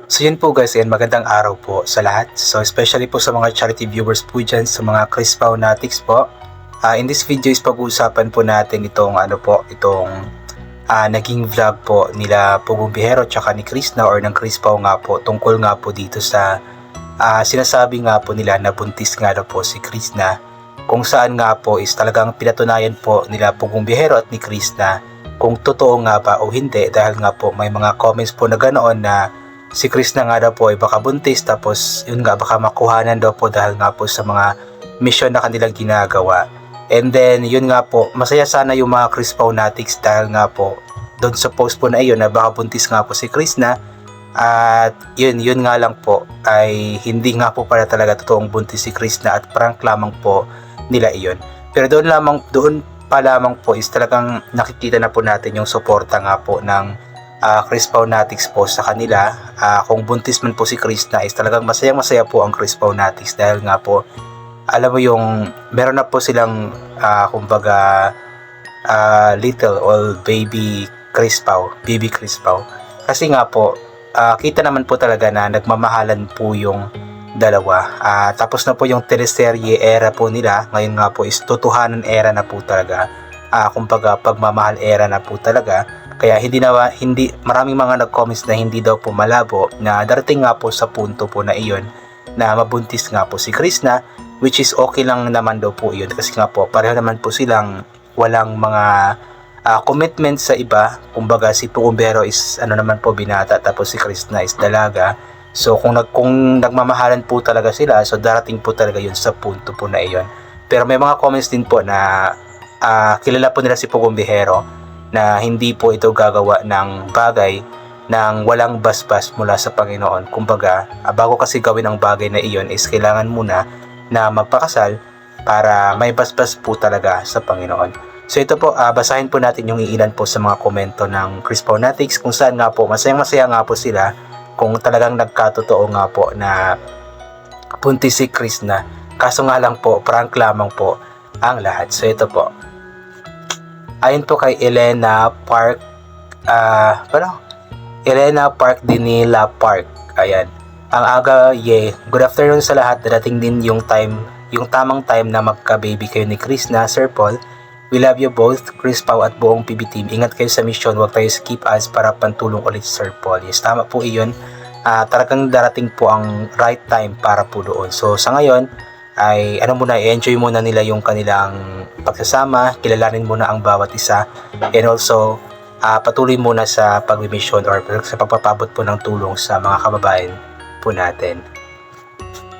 So yun po guys, and magandang araw po sa lahat. So especially po sa mga charity viewers po dyan, sa mga Chris Paunatics po. In this video is pag-uusapan po natin itong naging vlog po nila Pugong Bihero tsaka ni Chris na or ng Chris Pao nga po tungkol nga po dito sa sinasabi nga po nila na buntis nga daw po si Chris na, kung saan nga po is talagang pinatunayan po nila Pugong Bihero at ni Chris na kung totoo nga ba o hindi, dahil nga po may mga comments po na ganoon na si Chris na nga daw po ay baka buntis, tapos yun nga baka makuhanan daw po dahil nga po sa mga mission na kanilang ginagawa. And then yun nga po, masaya sana yung mga Chris Paunatics dahil nga po doon sa post po na iyon na baka buntis nga po si Chris na, at yun nga lang po ay hindi nga po pala talaga totoong buntis si Chris na at prank lamang po nila iyon. Pero doon pa lamang po is talagang nakikita na po natin yung suporta nga po ng Chris Paunatics po sa kanila. Kung buntis man po si Chris na is talagang masaya po ang Chris Paunatics dahil nga po alam mo yung meron na po silang kumbaga little or baby Chris Pao, kasi nga po kita naman po talaga na nagmamahalan po yung dalawa. Tapos na po yung teleserye era po nila, ngayon nga po is totohanan era na po talaga, kumbaga pagmamahal era na po talaga. Kaya hindi maraming mga nag-comments na hindi daw po malabo na darating nga po sa punto po na iyon na mabuntis nga po si Chris na, which is okay lang naman daw po iyon kasi nga po pareho naman po silang walang mga commitment sa iba. Kumbaga si Pugong Bihero is naman po binata, tapos si Chris na is dalaga. So kung nagmamahalan po talaga sila, so darating po talaga yun sa punto po na iyon. Pero may mga comments din po na kilala po nila si Pugong Bihero na hindi po ito gagawa ng bagay nang walang basbas mula sa Panginoon. Kumbaga, bago kasi gawin ang bagay na iyon is kailangan muna na magpakasal para may basbas po talaga sa Panginoon. So ito po, basahin po natin yung iilan po sa mga komento ng Chris Paunatics kung saan nga po masayang-masaya nga po sila kung talagang nagkatotoo nga po na buntis si Chris na. Kaso nga lang po, prank lamang po ang lahat. So ito po. Ayon po kay Elena Park, Elena Park Dinila Park. Ayan. Ang aga, good afternoon sa lahat. Darating din yung tamang time na magka-baby kayo ni Chris na, Sir Paul. We love you both, Chris Pao at buong PB team. Ingat kayo sa mission, huwag tayo skip ads para pantulong ulit, Sir Paul. Yes, tama po iyon. Talagang darating po ang right time para po doon. So sa ngayon, ay i-enjoy muna nila yung kanilang pagsasama, kilalanin muna ang bawat isa, and also patuloy muna sa pag-mission or sa pagpapabot po ng tulong sa mga kababayan po natin.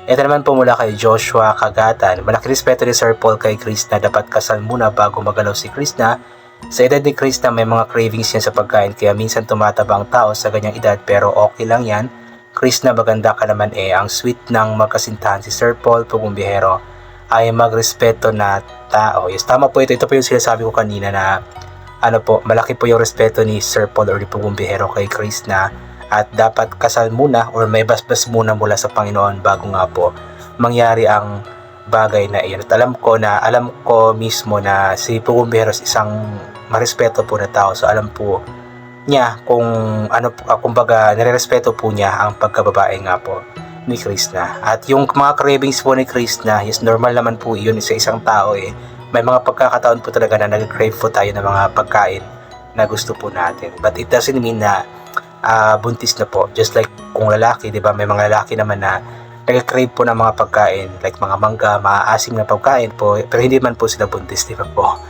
Ito naman po mula kay Joshua Kagatan. Malaki respeto ni Sir Paul kay Chris na dapat kasal muna bago magalaw si Chris na. Sa edad ni Chris na may mga cravings yan sa pagkain, kaya minsan tumataba ang tao sa ganyang edad, pero okay lang yan. Chris na maganda ka naman ang sweet ng magkasintahan si Sir Paul Pugong Bihero ay magrespeto na tao. Yes, tama po ito. Ito po yung sinasabi ko kanina na malaki po yung respeto ni Sir Paul or ni Pugong Bihero kay Chris na, at dapat kasal muna or may basbas muna mula sa Panginoon bago nga po mangyari ang bagay na iyon. At alam ko mismo na si Pugong Bihero is isang marespeto po na tao. So alam po niya kung kumbaga nirerespeto po niya ang pagkababae nga po ni Chris na. At yung mga cravings po ni Chris na, yes, normal naman po yun sa isang tao May mga pagkakataon po talaga na nag-crave po tayo ng mga pagkain na gusto po natin. But it doesn't mean na buntis na po. Just like kung lalaki, di ba, may mga lalaki naman na nag-crave po ng mga pagkain like mga mangga, mga asim na pagkain po, pero hindi man po sila buntis, di ba po?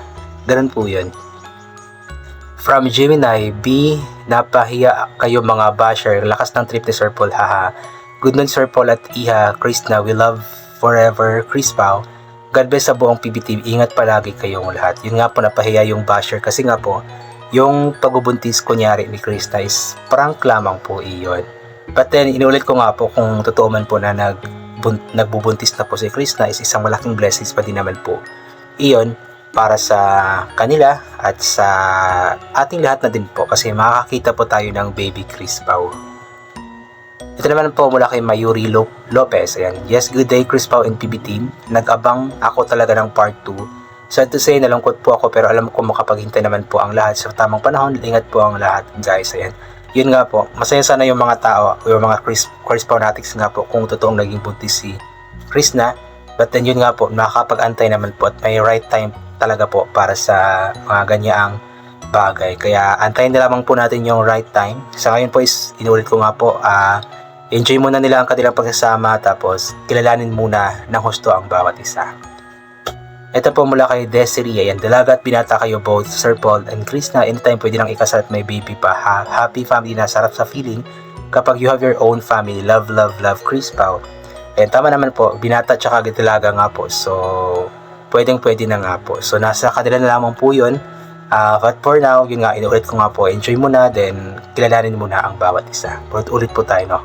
Ganun po yun. From Gemini B, napahiya kayo mga basher, lakas ng trip ni Sir Paul, haha. Good night Sir Paul at Iha, Chris na, we love forever, Chris Pao. God bless sa buong PB team, ingat palagi kayong lahat. Yun nga po, napahiya yung basher kasi nga po yung pagbubuntis kunyari ni Chris na is prank lamang po iyon. But then inulit ko nga po, kung totoo man po na nagbubuntis na po si Chris na, is isang malaking blessings pa din naman po iyon para sa kanila at sa ating lahat na din po, kasi makakakita po tayo ng baby Chris Pao. Ito naman po mula kay Mayuri Lopez. Ayan. Yes, good day Chris Pao and PB team. Nag-abang ako talaga ng part 2. Sad to say, nalungkot po ako pero alam ko makapaghintay naman po ang lahat sa tamang panahon. Ingat po ang lahat guys. Ayan. yun nga po, masaya sana yung mga tao o yung mga Chris fanatics nga po kung totoong naging buntis si Krishna. But then yun nga po, nakakapag-antay naman po at may right time talaga po para sa mga ganyaang bagay. Kaya antayin na lamang po natin yung right time. Sa ngayon po is inulit ko nga po, enjoy muna nila ang kanilang pagsasama, tapos kilalanin muna ng husto ang bawat isa. Ito po mula kay Desiree. Ayan, dalaga at binata kayo both, Sir Paul and Krishna. Anytime pwede nang ikasal at may baby pa. Happy family na, sarap sa feeling kapag you have your own family. Love, love, love, Chris Pao. Ayan, tama naman po, binata tsaka dalaga nga po. So, pwede na nga po. So, nasa kanila na lamang po yun. But for now, yun nga, inuulit ko nga po, enjoy muna, then kilalanin muna ang bawat isa. Ulit po tayo, no?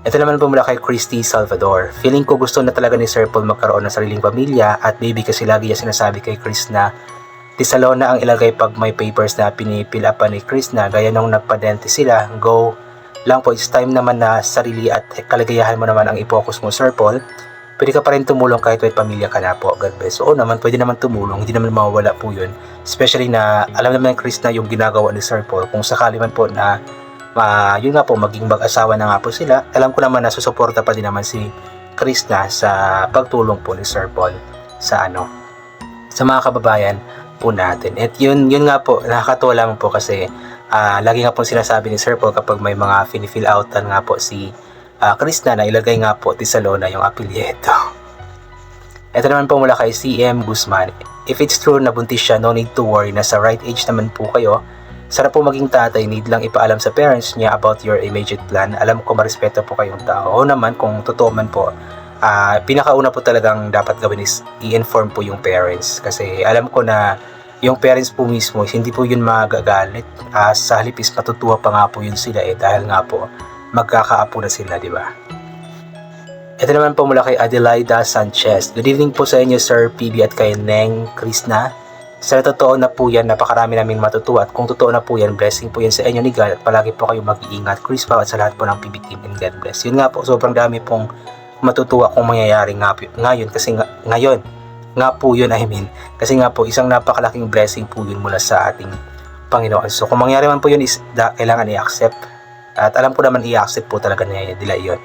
Ito naman po mula kay Christy Salvador. Feeling ko gusto na talaga ni Sir Paul magkaroon ng sariling pamilya at baby, kasi lagi niya sinasabi kay Chris na tisalo na ang ilagay pag may papers na pinipil up ni Chris na gaya nung nagpa-dentist sila. Go lang po, it's time naman na sarili at kaligayahan mo naman ang i-focus mo, Sir Paul. Pwede ka pa rin tumulong kahit may pamilya ka na po. God bless. Oo naman, pwede naman tumulong. Hindi naman mawawala po yun. Especially na alam naman ng Chris na yung ginagawa ni Sir Paul. Kung sakali man po na yun nga po, maging mag-asawa na nga po sila, alam ko naman na susuporta pa din naman si Chris na sa pagtulong po ni Sir Paul sa sa mga kababayan po natin. At yun nga po, nakakatuwa lamang po kasi lagi nga po sinasabi ni Sir Paul kapag may mga finifill outan nga po si Chris na ilagay nga po Tisalona yung apelyido. Ito naman po mula kay CM Guzman. If it's true na buntis siya, no need to worry, nasa right age naman po kayo. Sarap po maging tatay, need lang ipaalam sa parents niya about your immediate plan. Alam ko marespeto po kayong tao. O naman, kung totoo man po, pinakauna po talagang dapat gawin is i-inform po yung parents. Kasi alam ko na yung parents po mismo, hindi po yun magagalit. Sa halip is matutuwa pa nga po yun sila dahil nga po magkakaapo na sila, di ba? Ito naman po mula kay Adelaida Sanchez. Good evening po sa inyo, Sir PB, at kay Neng Krishna. Sa totoo na po yan, napakarami naming matutuwa, at kung totoo na po yan, blessing po yan sa inyo ni God, at palagi po kayo mag-iingat, Chris Pao, at sa lahat po ng PB team, and God bless. Yun nga po, sobrang dami pong matutuwa kung mangyayari ngayon, kasi ngayon nga po yun, kasi nga po isang napakalaking blessing po yun mula sa ating Panginoon. So kung mangyari man po yun, is kailangan i-accept, at alam ko naman i-accept po talaga nila yun.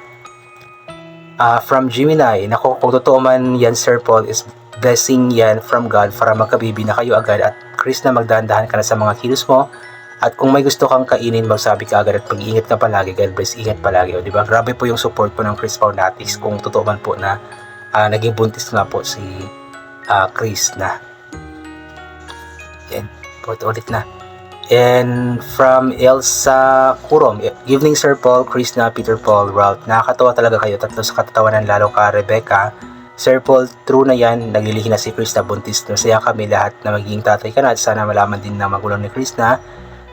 From Gemini, nako, kung totoo man yan, Sir Paul, is blessing yan from God para magkabibi na kayo agad, at Chris na magdahan-dahan ka na sa mga kilos mo, at kung may gusto kang kainin, magsabi ka agad at mag-iingat ka palagi. God bless, ingat palagi. O diba, grabe po yung support po ng Chris Fanatics kung totoo man po na naging buntis nga po si Chris na. Yan, ulit na. And from Elsa Kurom, evening Sir Paul, Chris na, Peter Paul, Ralph. Nakakatawa talaga kayo, tatlo sa katatawanan, lalo ka Rebecca. Sir Paul, true na yan, naglilihi na si Chris na buntis. Masaya kami lahat na magiging tatay ka na, at sana malaman din na magulang ni Chris na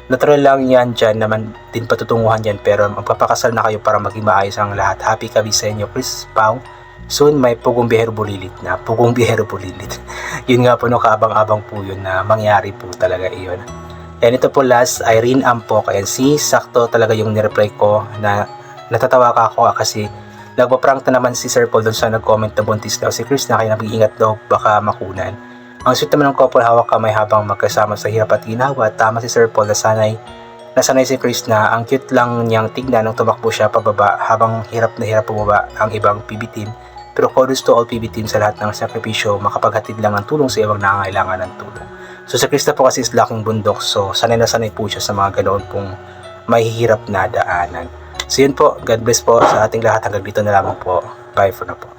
natural lang yan, dyan naman din patutunguhan yan, pero magpapakasal na kayo para maging maayos ang lahat. Happy kami sa inyo, Chris Pao. Soon may Pugong Bihero Bulilit na. Pugong Bihero Bulilit. Yun nga po, no, kaabang-abang po yun na mangyari po talaga iyon. And ito po last, Irene Ampok. Ayan, sakto talaga yung nireply ko na natatawa ka ako kasi nagpa-prank na naman si Sir Paul doon sa nag-comment na buntis daw si Chris na, kaya nag-iingat daw baka makunan. Ang sweet naman ng couple, hawak kamay habang magkasama sa hirap at ginawa. Tama si Sir Paul, nasanay si Chris na ang cute lang niyang tignan nung tumakbo siya pababa habang hirap na hirap pababa ang ibang PB team. Pero kudos to all PB team sa lahat ng sakripisyo, makapaghatid lang ng tulong sa ibang nangangailangan ng tulong. So si Chris na po kasi is laking bundok, so sanay na sanay po siya sa mga ganoon pong mahihirap na daanan. So yun po, God bless po sa ating lahat. Hanggang dito na lamang po. Bye for now po.